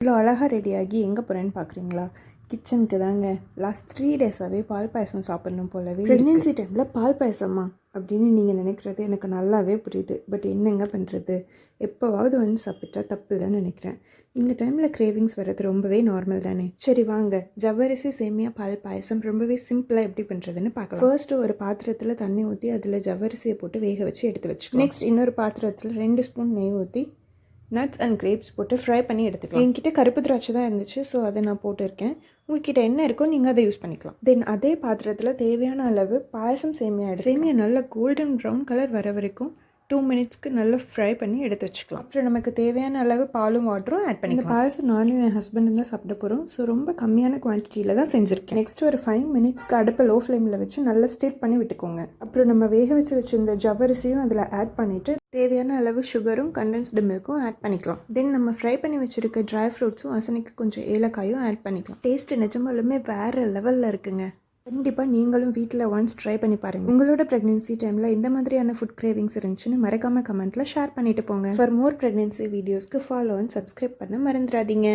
இவ்வளோ அழகாக ரெடியாகி எங்கே போகிறேன்னு பார்க்குறீங்களா? கிச்சனுக்கு தாங்க. லாஸ்ட் 3 டேஸாகவே பால் பாயசம் சாப்பிட்ணும் போலவே. ப்ரெக்னென்சி டைமில் பால் பாயசமா அப்படின்னு நீங்கள் நினைக்கிறது எனக்கு நல்லாவே புரியுது. பட் என்னங்க பண்ணுறது, எப்போவாவது வந்து சாப்பிட்டா தப்பு இல்லைன்னு நினைக்கிறேன். இந்த டைமில் கிரேவிங்ஸ் வர்றது ரொம்பவே நார்மல் தானே. சரி வாங்க, ஜவ்வரிசி சேமியா பால் பாயசம் ரொம்பவே சிம்பிளாக எப்படி பண்ணுறதுன்னு பார்க்கலாம். ஃபர்ஸ்ட்டு ஒரு பாத்திரத்தில் தண்ணி ஊற்றி அதில் ஜவ்வரிசியை போட்டு வேக வச்சு எடுத்து வச்சுக்கலாம். நெக்ஸ்ட் இன்னொரு பாத்திரத்தில் 2 ஸ்பூன் நெய் ஊற்றி நட்ஸ் அண்ட் கிரேப்ஸ் போட்டு ஃப்ரை பண்ணி எடுத்துக்கலாம். என்கிட்ட கருப்பு திராட்சை தான் இருந்துச்சு, ஸோ அதை நான் போட்டிருக்கேன். உங்ககிட்ட என்ன இருக்கோ நீங்கள் அதை யூஸ் பண்ணிக்கலாம். தென் அதே பாத்திரத்தில் தேவையான அளவு பாயசம் சேமியா சேமியா நல்லா கோல்டன் ப்ரௌன் கலர் வர வரைக்கும் 2 மினிட்ஸ்க்கு நல்லா ஃப்ரை பண்ணி எடுத்து வச்சுக்கலாம். அப்புறம் நமக்கு தேவையான அளவு பாலும் வாட்டரும் ஆட் பண்ணி. இந்த பாயசம் நானும் என் ஹஸ்பண்டும் தான் சாப்பிட போகிறோம். ஸோ ரொம்ப கம்மியான குவான்டிட்டியில் தான் செஞ்சுருக்கேன். நெக்ஸ்ட் ஒரு 5 மினிட்ஸ்க்கு அடுப்பை லோ ஃப்ளேமில் வச்சு நல்லா ஸ்டிர் பண்ணி விட்டுக்கோங்க. அப்புறம் நம்ம வேக வச்சிருந்த ஜவ்வரிசியும் அதில் ஆட் பண்ணிவிட்டு தேவையான அளவு சுகரும் கண்டென்ஸ்டு மில்க்கும் ஆட் பண்ணிக்கலாம். தென் நம்ம ஃப்ரை பண்ணி வச்சுருக்க ட்ரை ஃப்ரூட்ஸும் வாசனைக்கு கொஞ்சம் ஏலக்காயும் ஆட் பண்ணிக்கலாம். டேஸ்ட்டு நிஜமாலுமே வேறு லெவலில் இருக்குங்க. கண்டிப்பாக நீங்களும் வீட்டில் ஒன்ஸ் ட்ரை பண்ணி பாருங்கள். உங்களோட ப்ரெக்னென்சி டைமில் இந்த மாதிரியான ஃபுட் கிரேவிங்ஸ் இருந்துச்சுன்னு மறக்காமல் கமெண்ட்டில் ஷேர் பண்ணிட்டு போங்க. ஃபார் மோர் ப்ரெக்னென்சி வீடியோஸ்க்கு ஃபாலோ அண்ட் சப்ஸ்கிரைப் பண்ண மறந்துடாதீங்க.